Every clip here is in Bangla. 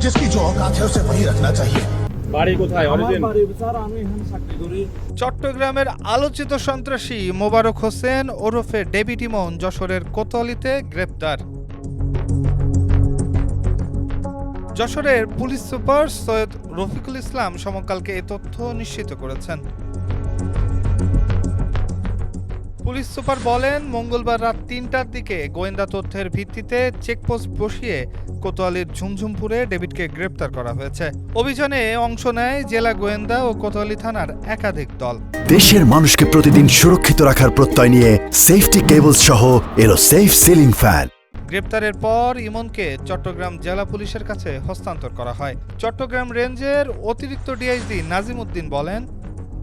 जिसकी जो औकात है उसे वही रखना चाहिए। বাড়ি কোথায় অরিজিন? চট্টগ্রামের আলোচিত সন্ত্রাসী মোবারক হোসেন ওরফে ডেভিড ইমন যশোরের কোতোয়ালিতে গ্রেপ্তার। যশোরের পুলিশ সুপার সৈয়দ রফিকুল ইসলাম সমকালকে এ তথ্য নিশ্চিত করেছেন। পুলিশ সুপার বলেন, মঙ্গলবার রাত ৩টার দিকে গোয়েন্দা তথ্যের ভিত্তিতে চেকপোস্ট বসিয়ে কোতোয়ালির ঝুমঝুমপুরে ডেভিডকে গ্রেপ্তার করা হয়েছে। অভিযানে অংশ নেয় জেলা গোয়েন্দা ও কোতোয়ালি থানার একাধিক দল। দেশের মানুষকে প্রতিদিন সুরক্ষিত রাখার প্রত্যয় নিয়ে সেফটি কেবলস সহ এলো সেফ সিলিং ফ্যান। গ্রেপ্তারের পর ইমনকে চট্টগ্রাম জেলা পুলিশের কাছে হস্তান্তর করা হয়। চট্টগ্রাম রেঞ্জের অতিরিক্ত ডিআইজি নাজিম উদ্দিন বলেন,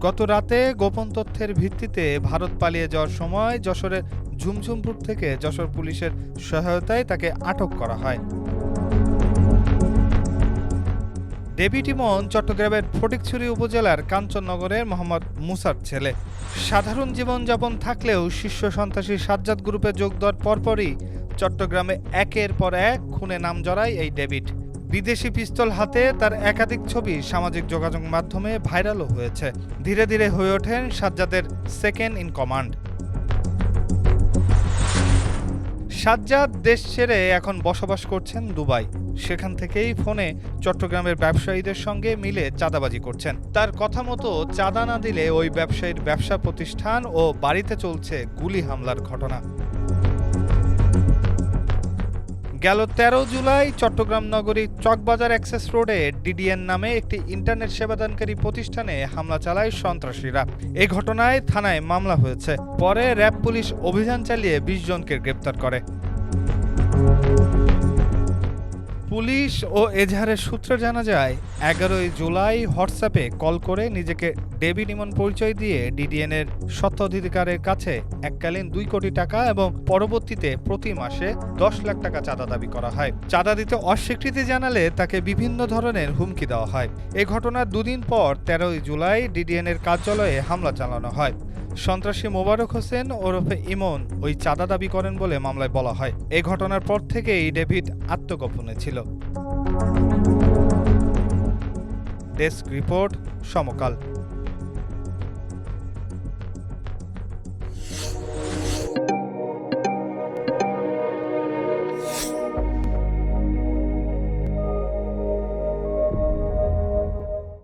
গত রাতে গোপন তথ্যের ভিত্তিতে ভারত পালিয়ে যাওয়ার সময় যশোরের ঝুমঝুমপুর থেকে যশোর পুলিশের সহায়তায় তাকে আটক করা হয়। ডেভিড ইমন চট্টগ্রামের ফটিকছড়ি উপজেলার কাঞ্চননগরের মোহাম্মদ মুসার ছেলে। সাধারণ জীবনযাপন থাকলেও শীর্ষ সন্ত্রাসী সাজ্জাদ গ্রুপে যোগ দেওয়ার পরপরই চট্টগ্রামে একের পর এক খুনে নাম জড়ায় এই ডেভিড। বিদেশি পিস্তল হাতে তার একাধিক ছবি সামাজিক যোগাযোগ মাধ্যমে ভাইরালও হয়েছে। ধীরে ধীরে হয়ে ওঠেন সাজ্জাদের সেকেন্ড ইন কমান্ড। সাজ্জাদ দেশ ছেড়ে এখন বসবাস করছেন দুবাই। সেখান থেকেই ফোনে চট্টগ্রামের ব্যবসায়ীদের সঙ্গে মিলে চাঁদাবাজি করছেন। তার কথা মতো চাঁদা না দিলে ওই ব্যবসায়ীর ব্যবসা প্রতিষ্ঠান ও বাড়িতে চলছে গুলি হামলার ঘটনা। গেল ১৩ জুলাই চট্টগ্রাম নগরী চকবাজার অ্যাক্সেস রোডে ডিডিএন নামে একটি ইন্টারনেট সেবাদানকারী প্রতিষ্ঠানে হামলা চালায় সন্ত্রাসীরা। এই ঘটনায় থানায় মামলা হয়েছে। পরে র্যাব পুলিশ অভিযান চালিয়ে ২০ জনকে গ্রেপ্তার করে। পুলিশ ও এজাহারের সূত্রে জানা যায়, ১১ জুলাই হোয়াটসঅ্যাপে কল করে নিজেকে ডেভিড ইমন পরিচয় দিয়ে ডিডিএনের স্বত্বাধিকারের কাছে এককালীন ২ কোটি টাকা এবং পরবর্তীতে প্রতি মাসে ১০ লাখ টাকা চাঁদা দাবি করা হয়। চাঁদা দিতে অস্বীকৃতি জানালে তাকে বিভিন্ন ধরনের হুমকি দেওয়া হয়। এ ঘটনার দুদিন পর ১৩ জুলাই ডিডিএনের কার্যালয়ে হামলা চালানো হয়। সন্ত্রাসী মোবারক হোসেন ওরফে ইমন ওই চাঁদা দাবি করেন বলে মামলায় বলা হয়। এই ঘটনার পর থেকেই ডেভিড আত্মগোপনে ছিল। ডেস্ক রিপোর্ট, সমকাল।